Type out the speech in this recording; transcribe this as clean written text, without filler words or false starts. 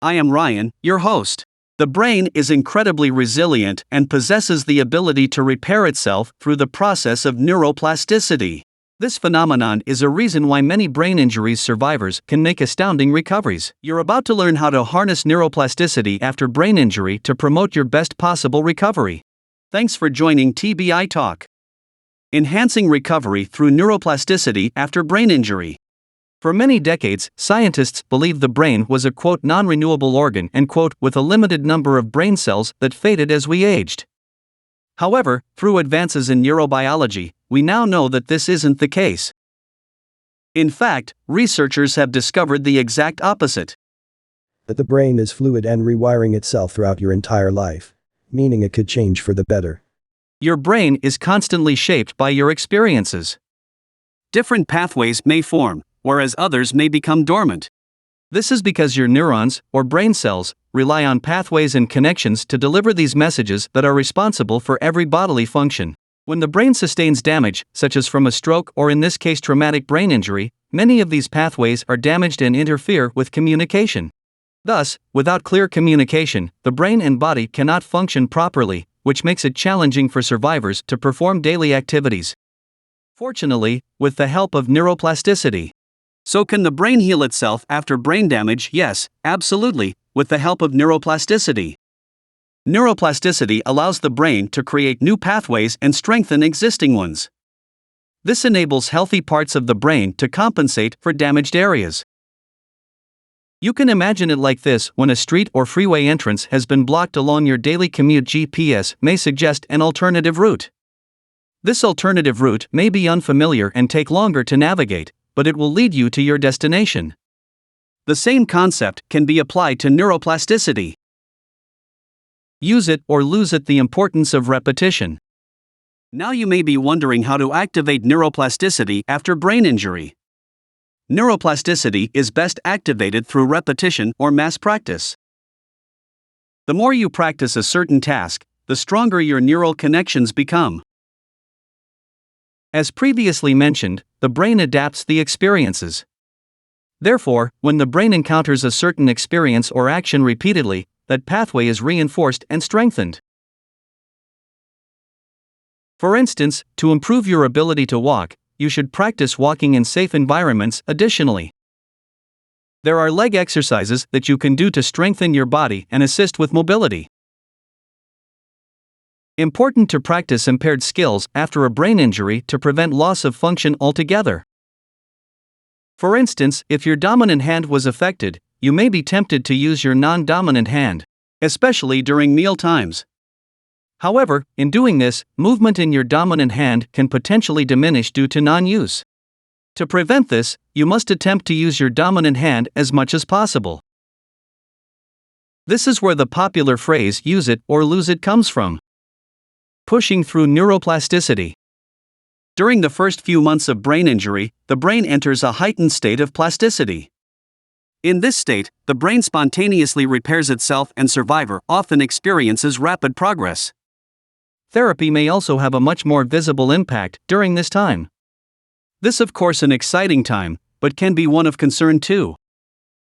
I am Ryan, your host. The brain is incredibly resilient and possesses the ability to repair itself through the process of neuroplasticity. This phenomenon is a reason why many brain injuries survivors can make astounding recoveries. You're about to learn how to harness neuroplasticity after brain injury to promote your best possible recovery. Thanks for joining TBI Talk. Enhancing recovery through neuroplasticity after brain injury. For many decades, scientists believed the brain was a quote non-renewable organ and quote with a limited number of brain cells that faded as we aged. However, through advances in neurobiology, we now know that this isn't the case. In fact, researchers have discovered the exact opposite. That the brain is fluid and rewiring itself throughout your entire life, meaning it could change for the better. Your brain is constantly shaped by your experiences. Different pathways may form, whereas others may become dormant. This is because your neurons, or brain cells, rely on pathways and connections to deliver these messages that are responsible for every bodily function. When the brain sustains damage, such as from a stroke or in this case traumatic brain injury, many of these pathways are damaged and interfere with communication. Thus, without clear communication, the brain and body cannot function properly, which makes it challenging for survivors to perform daily activities. Fortunately, with the help of neuroplasticity. So can the brain heal itself after brain damage? Yes, absolutely, with the help of neuroplasticity. Neuroplasticity allows the brain to create new pathways and strengthen existing ones. This enables healthy parts of the brain to compensate for damaged areas. You can imagine it like this: when a street or freeway entrance has been blocked along your daily commute, GPS may suggest an alternative route. This alternative route may be unfamiliar and take longer to navigate, but it will lead you to your destination. The same concept can be applied to neuroplasticity. Use it or lose it: the importance of repetition. Now you may be wondering how to activate neuroplasticity after brain injury. Neuroplasticity is best activated through repetition or mass practice. The more you practice a certain task, the stronger your neural connections become. As previously mentioned, the brain adapts the experiences. Therefore, when the brain encounters a certain experience or action repeatedly, that pathway is reinforced and strengthened. For instance, to improve your ability to walk, you should practice walking in safe environments. Additionally, there are leg exercises that you can do to strengthen your body and assist with mobility. Important to practice impaired skills after a brain injury to prevent loss of function altogether. For instance, if your dominant hand was affected, you may be tempted to use your non-dominant hand, especially during meal times. However, in doing this, movement in your dominant hand can potentially diminish due to non-use. To prevent this, you must attempt to use your dominant hand as much as possible. This is where the popular phrase "use it or lose it" comes from. Pushing through neuroplasticity. During the first few months of brain injury, the brain enters a heightened state of plasticity. In this state, the brain spontaneously repairs itself and survivor often experiences rapid progress. Therapy may also have a much more visible impact during this time. This of course an exciting time, but can be one of concern too.